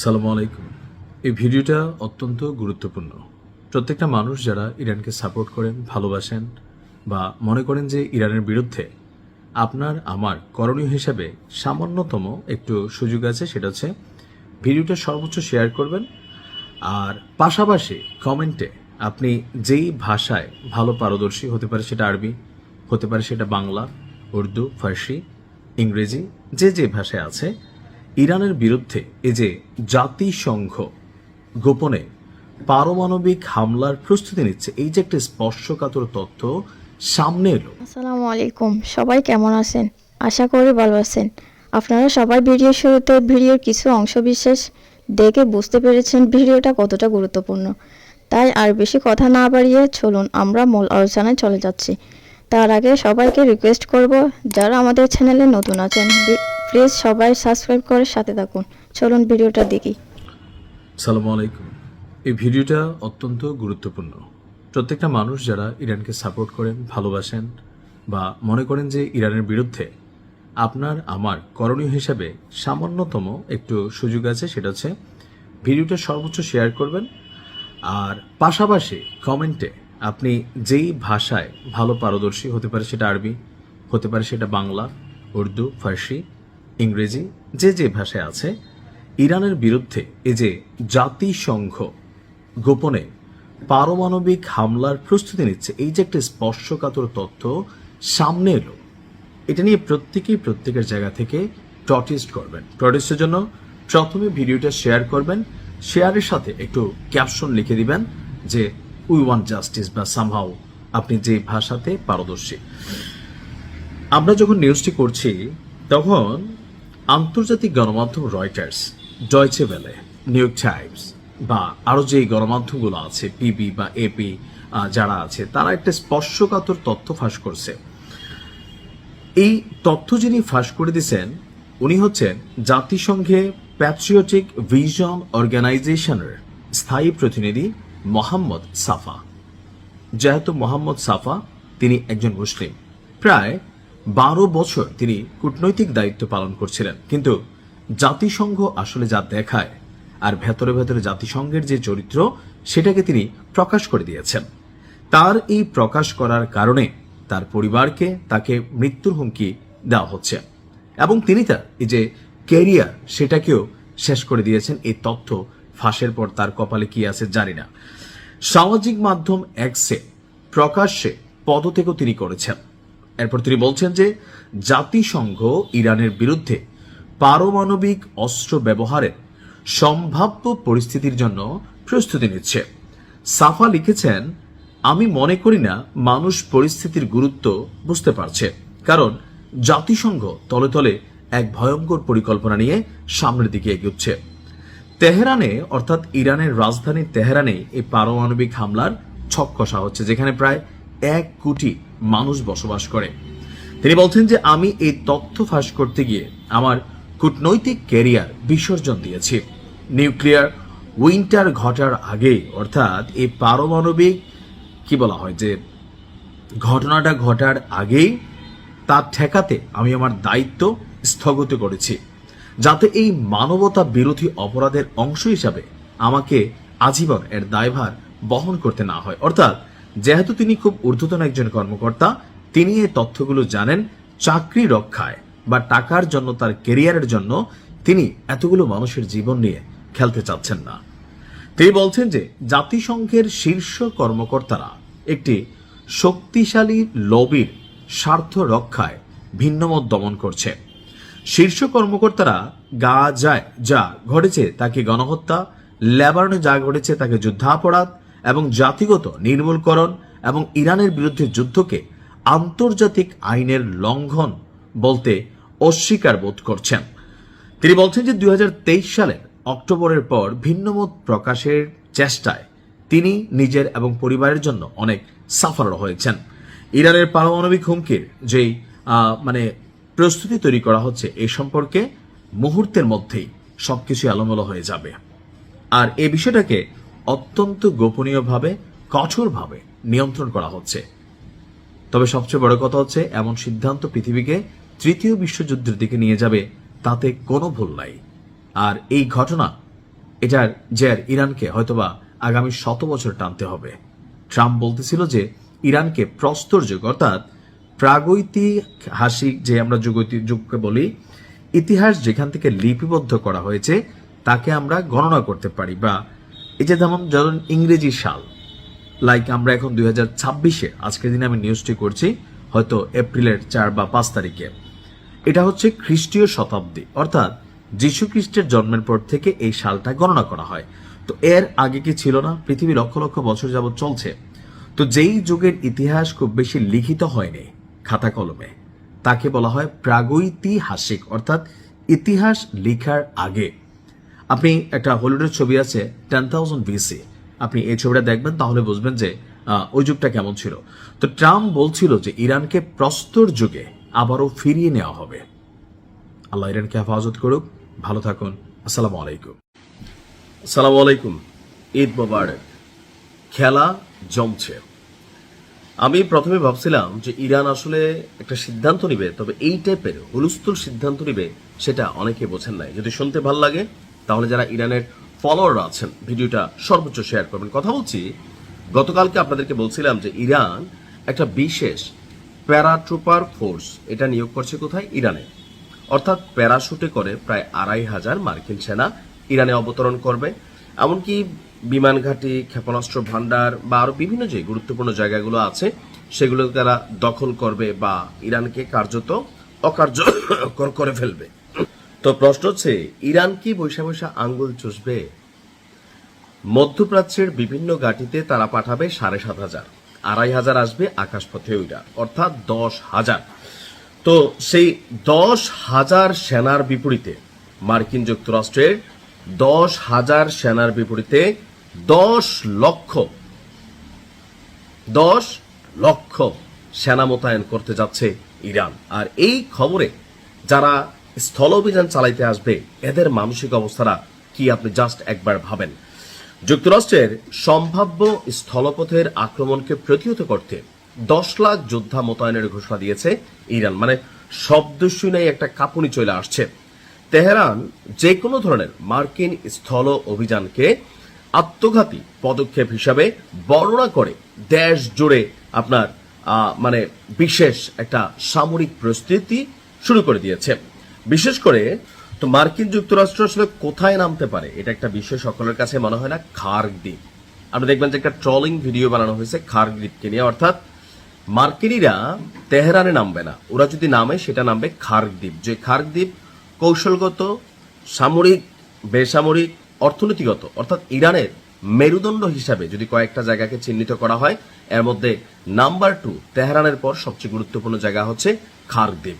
সালামু আলাইকুম। এই ভিডিওটা অত্যন্ত গুরুত্বপূর্ণ। প্রত্যেকটা মানুষ যারা ইরানকে সাপোর্ট করেন, ভালোবাসেন বা মনে করেন যে ইরানের বিরুদ্ধে আপনার আমার করণীয় হিসাবে সামান্যতম একটু সুযোগ আছে, সেটা হচ্ছে ভিডিওটা সর্বোচ্চ শেয়ার করবেন। আর পাশাপাশি কমেন্টে আপনি যেই ভাষায় ভালো পারদর্শী, হতে পারে সেটা আরবি, হতে পারে সেটা বাংলা, উর্দু, ফার্সি, ইংরেজি, যে ভাষায় আছে, ইরানের বিরুদ্ধে এই যে জাতিসংঘ গোপনে পারমাণবিক হামলার প্রস্তুতি নিচ্ছে, এই যে একটা স্পর্শকাতর তথ্য সামনে এলো। আসসালামু আলাইকুম, সবাই কেমন আছেন? আশা করি ভালো আছেন। আপনারা সবাই ভিডিওর শুরুতে ভিডিওর কিছু অংশ বিশেষ দেখে বুঝতে পেরেছেন ভিডিওটা কতটা গুরুত্বপূর্ণ। তাই আর বেশি কথা না বাড়িয়ে চলুন আমরা মূল আলোচনায় চলে যাচ্ছি। তার আগে সবাইকে রিকোয়েস্ট করব, যারা আমাদের চ্যানেলে নতুন আছেন প্লিজ সবাই সাবস্ক্রাইব করে সাথে থাকুন। চলুন ভিডিওটা দেখি। সালামু আলাইকুম। এই ভিডিওটা অত্যন্ত গুরুত্বপূর্ণ। প্রত্যেকটা মানুষ যারা ইরানকে সাপোর্ট করেন, ভালোবাসেন বা মনে করেন যে ইরানের বিরুদ্ধে আপনার আমার করণীয় হিসাবে সামান্যতম একটু সুযোগ আছে, সেটা হচ্ছে ভিডিওটা সর্বোচ্চ শেয়ার করবেন। আর পাশাপাশি কমেন্টে আপনি যেই ভাষায় ভালো পারদর্শী, হতে পারে সেটা আরবি, হতে পারে সেটা বাংলা, উর্দু, ফার্সি, ইংরেজি, যে ভাষায় আছে, ইরানের বিরুদ্ধে এই যে জাতিসংঘ গোপনে পারমাণবিক হামলার প্রস্তুতি নিচ্ছে, এই যে একটা স্পর্শকাতর তথ্য সামনে এলো, এটা নিয়ে প্রত্যেকেই প্রত্যেকের জায়গা থেকে প্রটেস্ট করবেন। প্রটেস্টের জন্য প্রথমে ভিডিওটা শেয়ার করবেন, শেয়ারের সাথে একটু ক্যাপশন লিখে দিবেন যে উই ওয়ান্ট জাস্টিস বা সামহাউ, আপনি যে ভাষাতে পারদর্শী। আমরা যখন নিউজটি করছি তখন আন্তর্জাতিক গণমাধ্যম Reuters, Deutsche Welle, new York Times বা আরও যে গণমাধ্যমগুলো আছে, পিবি বা এপি, যারা আছে তারা একটা স্পর্শকাতর তথ্য ফাঁস করছে। এই তথ্য যিনি ফাঁস করে দিয়েছেন উনি হচ্ছেন জাতিসংঘে প্যাট্রিয়টিক ভিশন অর্গানাইজেশনের স্থায়ী প্রতিনিধি মোহাম্মদ সাফা। যেহেতু মোহাম্মদ সাফা তিনি একজন মুসলিম, প্রায় 12 বছর তিনি কূটনৈতিক দায়িত্ব পালন করছিলেন, কিন্তু জাতিসংঘ আসলে যা দেখায় আর ভেতরে ভেতরে জাতিসংঘের যে চরিত্র সেটাকে তিনি প্রকাশ করে দিয়েছেন। তার এই প্রকাশ করার কারণে তার পরিবারকে তাকে মৃত্যুর হুমকি দেওয়া হচ্ছে এবং তিনি তার এই যে ক্যারিয়ার সেটাকেও শেষ করে দিয়েছেন। এই তথ্য ফাঁসের পর তার কপালে কি আছে জানি না। সামাজিক মাধ্যম এক্সে প্রকাশ্যে পদত্যাগও তিনি করেছেন। এরপর তিনি বলছেন যে জাতিসংঘ ইরানের বিরুদ্ধে পারমাণবিক অস্ত্র ব্যবহারের সম্ভাব্য পরিস্থিতির জন্য প্রস্তুতি নিচ্ছে। সাফা লিখেছেন, আমি মনে করি না মানুষ পরিস্থিতির গুরুত্ব বুঝতে পারছে, কারণ জাতিসংঘ তলে তলে এক ভয়ঙ্কর পরিকল্পনা নিয়ে সামনের দিকে এগোচ্ছে। তেহরানে অর্থাৎ ইরানের রাজধানী তেহরানে এই পারমাণবিক হামলার ছক কষা হচ্ছে, যেখানে প্রায় 1 কোটি মানুষ বসবাস করে। তিনি বলছেন যে আমি এই তথ্য ফাঁস করতে গিয়ে আমার কূটনৈতিক ক্যারিয়ার বিসর্জন দিয়েছি। নিউক্লিয়ার উইন্টার ঘটার আগে, অর্থাৎ এই পারমাণবিক কি বলা হয় যে ঘটনাটা ঘটার আগেই তা ঠেকাতে আমি আমার দায়িত্ব স্থগিত করেছি, যাতে এই মানবতা বিরোধী অপরাধের অংশ হিসাবে আমাকে আজীবন এর দায়ভার বহন করতে না হয়। অর্থাৎ যেহেতু তিনি খুব ঊর্ধ্বতন একজন কর্মকর্তা, তিনি এই তথ্যগুলো জানেন। চাকরি রক্ষায় বা টাকার জন্য, তার ক্যারিয়ারের জন্য তিনি এতগুলো মানুষের জীবন নিয়ে খেলতে চাচ্ছেন না। তিনি বলছেন যে জাতিসংঘের শীর্ষ কর্মকর্তারা একটি শক্তিশালী লবির স্বার্থ রক্ষায় ভিন্নমত দমন করছে। শীর্ষ কর্মকর্তারা গাজায় যা ঘটেছে তাকে গণহত্যা, লেবাননে যা ঘটেছে তাকে যুদ্ধাপরাধ এবং জাতিগত নির্মূলকরণ এবং ইরানের বিরুদ্ধে যুদ্ধকে আন্তর্জাতিক আইনের লঙ্ঘন বলতে অস্বীকার বোধ করছেন। তিনি বলছেন যে 2023 সালের অক্টোবরের পর ভিন্নমত প্রকাশের চেষ্টায় তিনি নিজের এবং পরিবারের জন্য অনেক সাফার হয়েছেন। ইরানের পারমাণবিক হুমকির যেই প্রস্তুতি তৈরি করা হচ্ছে, এই সম্পর্কে মুহূর্তের মধ্যেই সবকিছু এলোমেলো হয়ে যাবে। আর এই বিষয়টাকে অত্যন্ত গোপনীয়ভাবে, কঠোরভাবে নিয়ন্ত্রণ করা হচ্ছে। তবে সবচেয়ে বড় কথা হচ্ছে, এমন সিদ্ধান্ত পৃথিবীকে তৃতীয় বিশ্বযুদ্ধের দিকে নিয়ে যাবে, তাতে কোনো ভুল নাই। আর এই ঘটনা এটার জের ইরানকে হয়তোবা আগামী 100 বছর টানতে হবে। ট্রাম্প বলতেছিল যে ইরানকে প্রস্তর যুগ অর্থাৎ প্রাগৈতিহাসিক যে আমরা যুগকে বলি, ইতিহাস যেখান থেকে লিপিবদ্ধ করা হয়েছে তাকে আমরা গণনা করতে পারি, বা এই যে যেমন ইংরেজি সাল, লাইক আমরা এখন 2026-এ আজকের দিনে আমি নিউজটি করছি হয়তো এপ্রিলের 4 বা 5 তারিখে, এটা হচ্ছে খ্রিস্টীয় শতাব্দী, অর্থাৎ যীশু খ্রিস্টের জন্মের পর থেকে এই সালটা গণনা করা হয়। তো এর আগে কি ছিল না? পৃথিবী লক্ষ লক্ষ বছর যাবৎ চলছে। তো যেই যুগের ইতিহাস খুব বেশি লিখিত হয়নি খাতা কলমে, তাকে বলা হয় প্রাগৈতিহাসিক, অর্থাৎ ইতিহাস লিখার আগে। আপনি একটা হলিউডের ছবি আছে 10,000 BC, আপনি এই ছবিটা দেখবেন তাহলে বুঝবেন যে ওই যুগটা কেমন ছিল। তো ট্রাম্প বলছিল যে ইরানকে প্রস্তর যুগে আবারও ফিরিয়ে নেওয়া হবে। আল্লাহ ইরানকে হেফাজত করুক। ভালো থাকুন। আসসালামু আলাইকুম। আসসালামু আলাইকুম। ঈদ মোবারক। খেলা জমছে। আমি প্রথমে ভাবছিলাম যে ইরান আসলে একটা সিদ্ধান্ত নিবে, তবে এই টাইপের হুলস্থুল সিদ্ধান্ত নিবে সেটা অনেকে বোঝেন নাই। যদি শুনতে ভালো লাগে তাহলে যারা ইরানের ফলোয়াররা আছেন ভিডিওটা সর্বোচ্চ শেয়ার করবেন। কথা বলছি, গতকালকে আপনাদেরকে বলছিলাম যে ইরান একটা বিশেষ প্যারাট্রুপার ফোর্স এটা নিয়োগ করছে কোথায়? ইরানে। অর্থাৎ প্যারাশুটে করে প্রায় 2,500 মার্কিন সেনা ইরানে অবতরণ করবে। এমনকি বিমান ঘাঁটি, ক্ষেপণাস্ত্র ভান্ডার বা আরো বিভিন্ন যে গুরুত্বপূর্ণ জায়গাগুলো আছে সেগুলো তারা দখল করবে বা ইরানকে কার্যত অকার্যকর করে ফেলবে। তো প্রশ্ন হচ্ছে, ইরান কি বৈশা বৈশা আঙ্গুল চুষবে? মধ্যপ্রাচ্যের বিভিন্ন ঘাঁটিতে তারা পাঠাবে 7,500, 2,500 আসবে আকাশপথে ওইটা, অর্থাৎ 10,000। তো সেই 10,000 সেনার বিপরীতে মার্কিন যুক্তরাষ্ট্রের 10,000 সেনার বিপরীতে 10 লক্ষ সেনা মোতায়েন করতে যাচ্ছে ইরান। আর এই খবরে যারা স্থল অভিযান চালাইতে আসবে এদের মানসিক অবস্থাটা কি আপনি জাস্ট একবার ভাবেন। যুক্তরাষ্ট্রের সম্ভাব্য স্থলপথের আক্রমণকে প্রতিহত করতে 10 লাখ যোদ্ধা মোতায়েনের ঘোষণা দিয়েছে ইরান। মানে শব্দ শুনেই একটা কাঁপুনি চলে আসছে। তেহরান যে কোনো ধরনের মার্কিন স্থল অভিযানকে আত্মঘাতী পদক্ষেপ হিসাবে বর্ণনা করে দেশ জুড়ে আপনার মানে বিশেষ একটা সামরিক প্রস্তুতি শুরু করে দিয়েছে। বিশেষ করে তো মার্কিন যুক্তরাষ্ট্র আসলে কোথায় নামতে পারে এটা একটা বিষয় সকলের কাছে মনে হয় না। খার্গ দ্বীপ, আপনি দেখবেন যে একটা ট্রলিং ভিডিও বানানো হয়েছে খার্গ দ্বীপকে নিয়ে, অর্থাৎ মার্কিনীরা তেহরানে নামবে না, ওরা যদি নামে সেটা নামবে খার্গ দ্বীপ। যে খার্গ দ্বীপ কৌশলগত, সামরিক, বেসামরিক, অর্থনীতিগত, অর্থাৎ ইরানের মেরুদণ্ড হিসাবে যদি কয়েকটা জায়গাকে চিহ্নিত করা হয় এর মধ্যে নাম্বার 2 তেহরানের পর সবচেয়ে গুরুত্বপূর্ণ জায়গা হচ্ছে খার্গ দ্বীপ।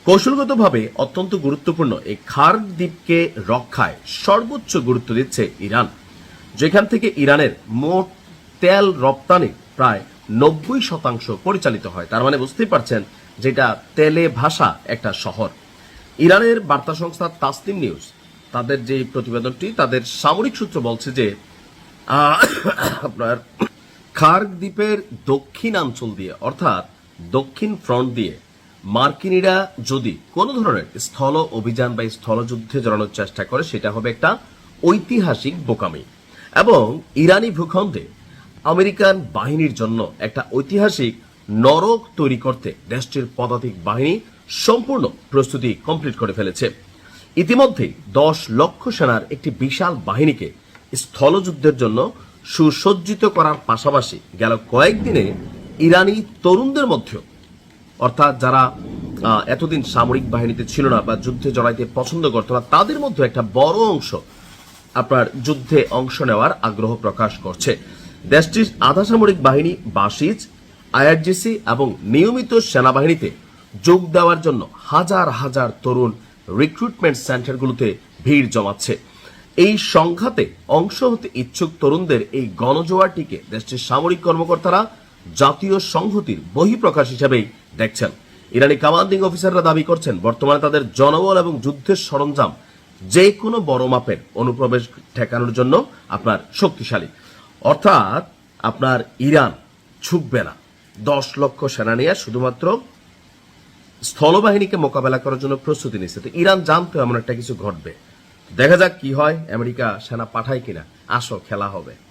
কৌশলগতভাবে অত্যন্ত গুরুত্বপূর্ণ এই খার্গ দ্বীপকে রক্ষায় সর্বোচ্চ গুরুত্ব দিচ্ছে ইরান, যেখান থেকে ইরানের মোট তেল রপ্তানি প্রায় 90% পরিচালিত হয়। তার মানে বুঝতেই পারছেন যেটা তেলে ভাসা একটা শহর। ইরানের বার্তা সংস্থা তাসনিম নিউজ তাদের যে প্রতিবেদনটি, তাদের সামরিক সূত্র বলছে যে আপনার খার্গ দ্বীপের দক্ষিণাঞ্চল দিয়ে অর্থাৎ দক্ষিণ ফ্রন্ট দিয়ে মার্কিনীরা যদি কোনো ধরনের স্থল অভিযান বা স্থলযুদ্ধে জড়ানোর চেষ্টা করে সেটা হবে একটা ঐতিহাসিক বোকামি, এবং ইরানি ভূখণ্ডে আমেরিকান বাহিনীর জন্য একটা ঐতিহাসিক নরক তৈরি করতে দেশটির পদাতিক বাহিনী সম্পূর্ণ প্রস্তুতি কমপ্লিট করে ফেলেছে। ইতিমধ্যে 10 লক্ষ সেনার একটি বিশাল বাহিনীকে স্থলযুদ্ধের জন্য সুসজ্জিত করার পাশাপাশি গেল কয়েকদিনে ইরানি তরুণদের মধ্যেও, অর্থাৎ যারা এতদিন সামরিক বাহিনীতে ছিল না বা যুদ্ধে জড়াইতে পছন্দ করত না, তাদের মধ্যে একটা বড় অংশ আপনার যুদ্ধে অংশ নেওয়ার আগ্রহ প্রকাশ করছে। দেশটির আধা সামরিক বাহিনী বাসিজ, আইআরজিসি এবং নিয়মিত সেনাবাহিনীতে যোগ দেওয়ার জন্য হাজার হাজার তরুণ রিক্রুটমেন্ট সেন্টারগুলোতে ভিড় জমাচ্ছে। এই সংঘাতে অংশ হতে ইচ্ছুক তরুণদের এই গণজোয়ারটিকে দেশটির সামরিক কর্মকর্তারা জাতীয় সংহতির বহিঃপ্রকাশ হিসেবেই দেখছেন। ইরানি কমান্ডিং অফিসাররা দাবি করছেন বর্তমানে তাদের জনবল এবং যুদ্ধের সরঞ্জাম যে কোনো বড় মাপের অনুপ্রবেশ ঠেকানোর জন্য আপনার শক্তিশালী। অর্থাৎ আপনার ইরান ছুটবে না 10 লক্ষ সেনা নিয়ে শুধুমাত্র স্থলবাহিনীকে মোকাবেলা করার জন্য প্রস্তুতি নিচ্ছে। তো ইরান জানতো এমন একটা কিছু ঘটবে। দেখা যাক কি হয়, আমেরিকা সেনা পাঠায় কিনা। আসো, খেলা হবে।